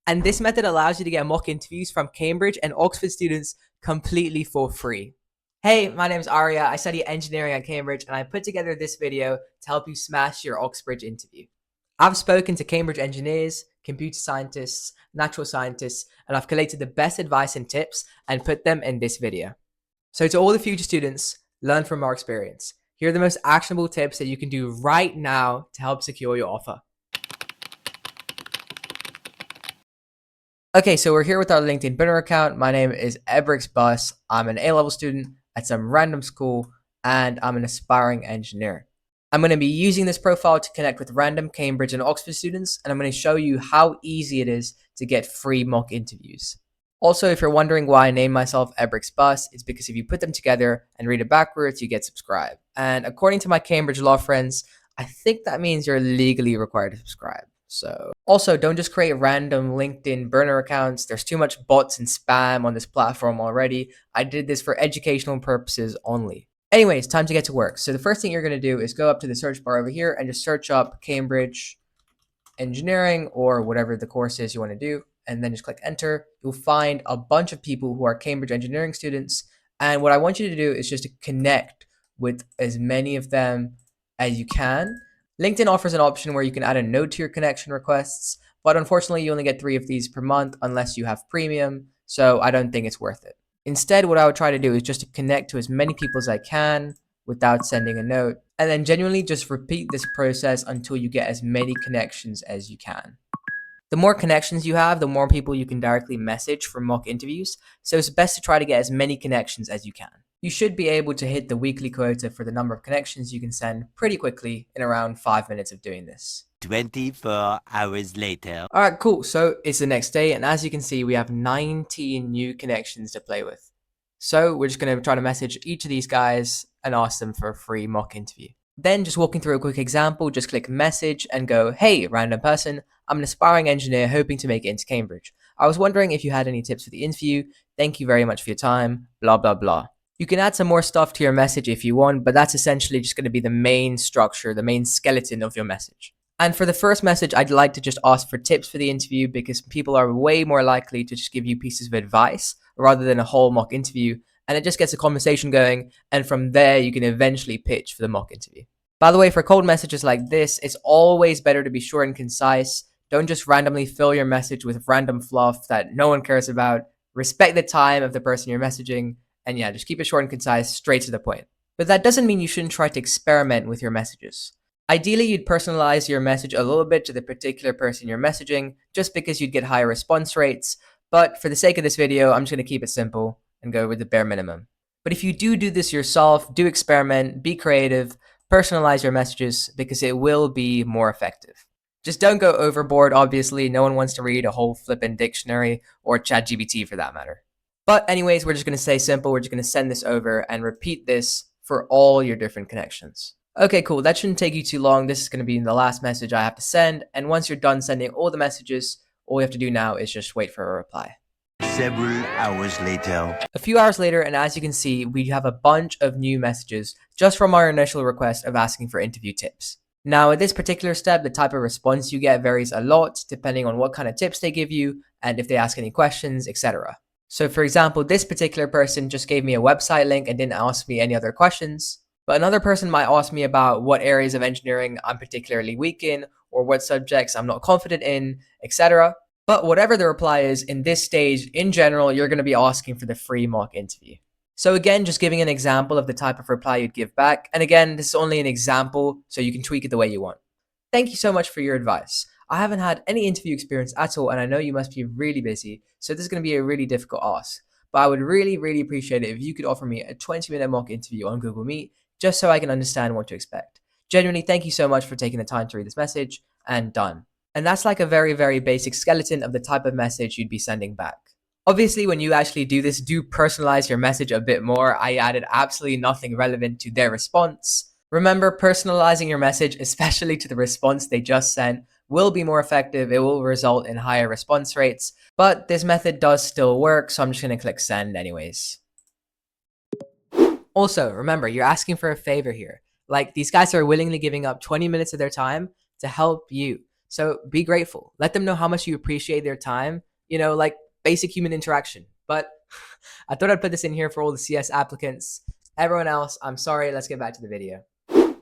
And this method allows you to get mock interviews from Cambridge and Oxford students completely for free. Hey, my name is Arya. I study engineering at Cambridge, and I put together this video to help you smash your Oxbridge interview. I've spoken to Cambridge engineers, computer scientists, natural scientists, and I've collated the best advice and tips and put them in this video. So to all the future students, learn from our experience. Here are the most actionable tips that you can do right now to help secure your offer. Okay, so we're here with our LinkedIn burner account. My name is Ebrix Bus. I'm an A-level student at some random school, and I'm an aspiring engineer. I'm going to be using this profile to connect with random Cambridge and Oxford students, and I'm going to show you how easy it is to get free mock interviews. Also, if you're wondering why I named myself Ebrix Bus, it's because if you put them together and read it backwards, you get subscribe. And according to my Cambridge law friends, I think that means you're legally required to subscribe. So also, don't just create random LinkedIn burner accounts. There's too much bots and spam on this platform already. I did this for educational purposes only. Anyways, time to get to work. So the first thing you're going to do is go up to the search bar over here and just search up Cambridge engineering or whatever the course is you want to do, and then just click enter. You'll find a bunch of people who are Cambridge engineering students, and what I want you to do is just to connect with as many of them as you can. LinkedIn offers an option where you can add a note to your connection requests, but unfortunately you only get 3 of these per month unless you have premium, so I don't think it's worth it. Instead, what I would try to do is just to connect to as many people as I can without sending a note, and then genuinely just repeat this process until you get as many connections as you can. The more connections you have, the more people you can directly message for mock interviews, so it's best to try to get as many connections as you can. You should be able to hit the weekly quota for the number of connections you can send pretty quickly in around 5 minutes of doing this. 24 hours later. Alright, cool. So it's the next day, and as you can see, we have 19 new connections to play with. So we're just going to try to message each of these guys and ask them for a free mock interview. Then, just walking through a quick example, just click message and go, hey, random person, I'm an aspiring engineer hoping to make it into Cambridge. I was wondering if you had any tips for the interview. Thank you very much for your time, blah, blah, blah. You can add some more stuff to your message if you want, but that's essentially just going to be the main structure, the main skeleton of your message. And for the first message, I'd like to just ask for tips for the interview because people are way more likely to just give you pieces of advice rather than a whole mock interview. And it just gets a conversation going. And from there, you can eventually pitch for the mock interview. By the way, for cold messages like this, it's always better to be short and concise. Don't just randomly fill your message with random fluff that no one cares about. Respect the time of the person you're messaging. And yeah, just keep it short and concise, straight to the point. But that doesn't mean you shouldn't try to experiment with your messages. Ideally, you'd personalize your message a little bit to the particular person you're messaging, just because you'd get higher response rates. But for the sake of this video, I'm just going to keep it simple and go with the bare minimum. But if you do this yourself, do experiment, be creative, personalize your messages because it will be more effective. Just don't go overboard, obviously. No one wants to read a whole flippin' dictionary or ChatGPT for that matter. But anyways, we're just going to stay simple. We're just going to send this over and repeat this for all your different connections. Okay, cool. That shouldn't take you too long. This is going to be the last message I have to send. And once you're done sending all the messages, all you have to do now is just wait for a reply. Several hours later. A few hours later, and as you can see, we have a bunch of new messages just from our initial request of asking for interview tips. Now, at this particular step, the type of response you get varies a lot depending on what kind of tips they give you and if they ask any questions, etc. So for example, this particular person just gave me a website link and didn't ask me any other questions. But another person might ask me about what areas of engineering I'm particularly weak in or what subjects I'm not confident in, etc. But whatever the reply is, in this stage, in general, you're going to be asking for the free mock interview. So again, just giving an example of the type of reply you'd give back. And again, this is only an example, so you can tweak it the way you want. Thank you so much for your advice. I haven't had any interview experience at all, and I know you must be really busy, so this is going to be a really difficult ask. But I would really, really appreciate it if you could offer me a 20-minute mock interview on Google Meet, just so I can understand what to expect. Genuinely, thank you so much for taking the time to read this message, and done. And that's like a very, very basic skeleton of the type of message you'd be sending back. Obviously, when you actually do this, do personalize your message a bit more. I added absolutely nothing relevant to their response. Remember, personalizing your message, especially to the response they just sent, will be more effective. It will result in higher response rates, but this method does still work, so I'm just going to click send anyways. Also, remember, you're asking for a favor here. Like, these guys are willingly giving up 20 minutes of their time to help you. So be grateful. Let them know how much you appreciate their time, like basic human interaction. But I thought I'd put this in here for all the CS applicants. Everyone else, I'm sorry. Let's get back to the video.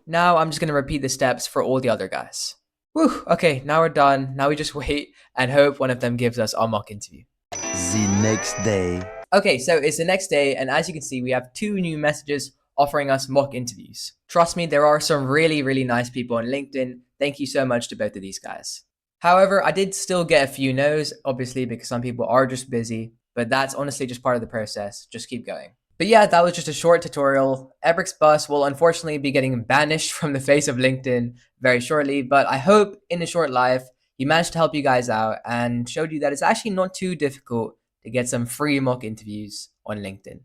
Now I'm just going to repeat the steps for all the other guys. Whew, okay, now we're done. Now we just wait and hope one of them gives us our mock interview. The next day. Okay, so it's the next day, and as you can see, we have 2 new messages offering us mock interviews. Trust me, there are some really, really nice people on LinkedIn. Thank you so much to both of these guys. However, I did still get a few no's, obviously, because some people are just busy, but that's honestly just part of the process. Just keep going. But yeah, that was just a short tutorial. Ebric's bus will unfortunately be getting banished from the face of LinkedIn very shortly, but I hope in a short life, he managed to help you guys out and showed you that it's actually not too difficult to get some free mock interviews on LinkedIn.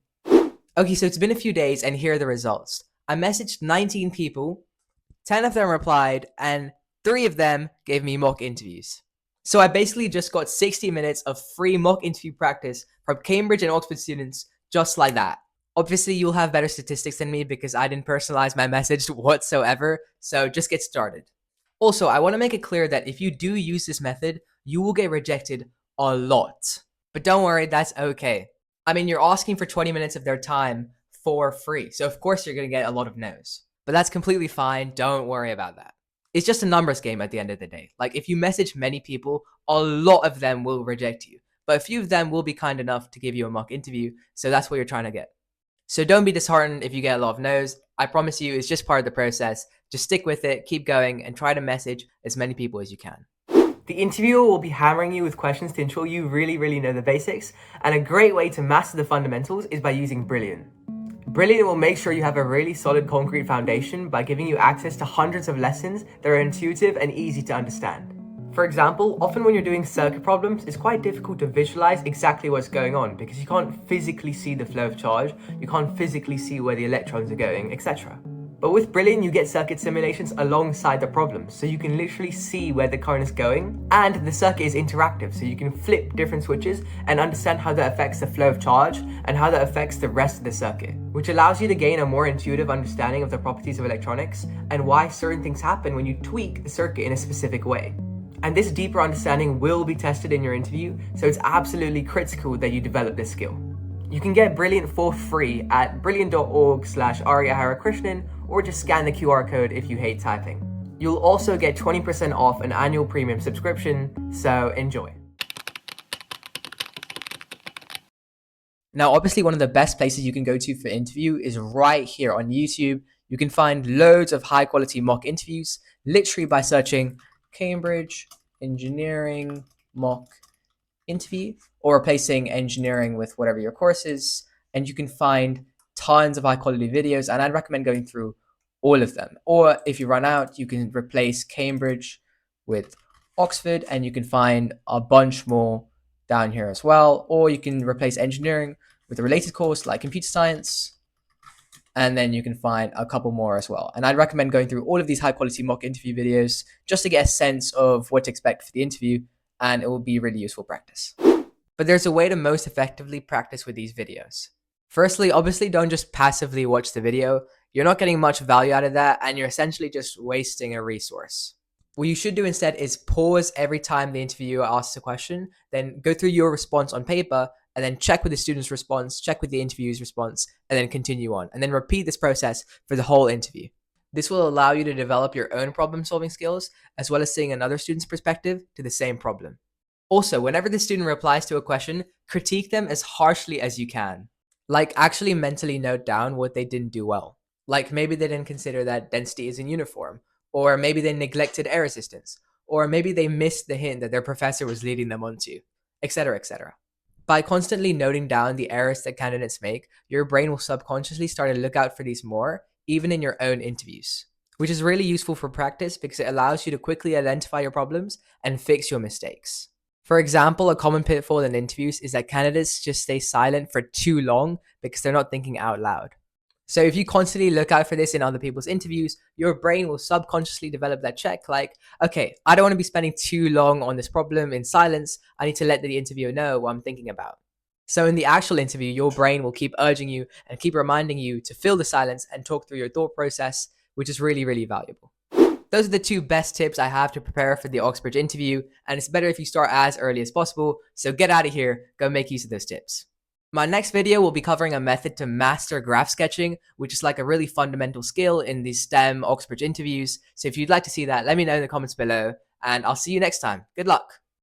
Okay, so it's been a few days and here are the results. I messaged 19 people, 10 of them replied, and 3 of them gave me mock interviews. So I basically just got 60 minutes of free mock interview practice from Cambridge and Oxford students just like that. Obviously, you'll have better statistics than me because I didn't personalize my message whatsoever, so just get started. Also, I want to make it clear that if you do use this method, you will get rejected a lot. But don't worry, that's okay. I mean, you're asking for 20 minutes of their time for free, so of course you're going to get a lot of no's. But that's completely fine, don't worry about that. It's just a numbers game at the end of the day. Like, if you message many people, a lot of them will reject you. But a few of them will be kind enough to give you a mock interview, so that's what you're trying to get. So don't be disheartened if you get a lot of no's. I promise you, it's just part of the process. Just stick with it, keep going, and try to message as many people as you can. The interviewer will be hammering you with questions to ensure you really know the basics, and a great way to master the fundamentals is by using Brilliant. Brilliant will make sure you have a really solid concrete foundation by giving you access to hundreds of lessons that are intuitive and easy to understand. For example, often when you're doing circuit problems, it's quite difficult to visualize exactly what's going on because you can't physically see the flow of charge, you can't physically see where the electrons are going, etc. But with Brilliant, you get circuit simulations alongside the problems, so you can literally see where the current is going, and the circuit is interactive, so you can flip different switches and understand how that affects the flow of charge and how that affects the rest of the circuit, which allows you to gain a more intuitive understanding of the properties of electronics and why certain things happen when you tweak the circuit in a specific way. And this deeper understanding will be tested in your interview, so it's absolutely critical that you develop this skill. You can get Brilliant for free at brilliant.org/AryaHarakrishnan or just scan the QR code if you hate typing. You'll also get 20% off an annual premium subscription, so enjoy. Now, obviously, one of the best places you can go to for interview is right here on YouTube. You can find loads of high quality mock interviews literally by searching Cambridge Engineering Mock Interview or replacing engineering with whatever your course is, and you can find tons of high quality videos, and I'd recommend going through all of them. Or if you run out, you can replace Cambridge with Oxford and you can find a bunch more down here as well. Or you can replace engineering with a related course like computer science, and then you can find a couple more as well. And I'd recommend going through all of these high quality mock interview videos just to get a sense of what to expect for the interview, and it will be really useful practice. But there's a way to most effectively practice with these videos. Firstly, obviously don't just passively watch the video. You're not getting much value out of that, and you're essentially just wasting a resource. What you should do instead is pause every time the interviewer asks a question, then go through your response on paper, and then check with the student's response, check with the interviewer's response, and then continue on. And then repeat this process for the whole interview. This will allow you to develop your own problem-solving skills, as well as seeing another student's perspective to the same problem. Also, whenever the student replies to a question, critique them as harshly as you can. Like, actually mentally note down what they didn't do well. Like, maybe they didn't consider that density isn't uniform, or maybe they neglected air resistance, or maybe they missed the hint that their professor was leading them onto, etc., etc. By constantly noting down the errors that candidates make, your brain will subconsciously start to look out for these more, even in your own interviews, which is really useful for practice because it allows you to quickly identify your problems and fix your mistakes. For example, a common pitfall in interviews is that candidates just stay silent for too long because they're not thinking out loud. So if you constantly look out for this in other people's interviews, your brain will subconsciously develop that check like, okay, I don't want to be spending too long on this problem in silence. I need to let the interviewer know what I'm thinking about. So in the actual interview, your brain will keep urging you and keep reminding you to fill the silence and talk through your thought process, which is really, really valuable. Those are the two best tips I have to prepare for the Oxbridge interview, and it's better if you start as early as possible, so get out of here, go make use of those tips. My next video will be covering a method to master graph sketching, which is like a really fundamental skill in these STEM Oxbridge interviews. So if you'd like to see that, let me know in the comments below, and I'll see you next time. Good luck.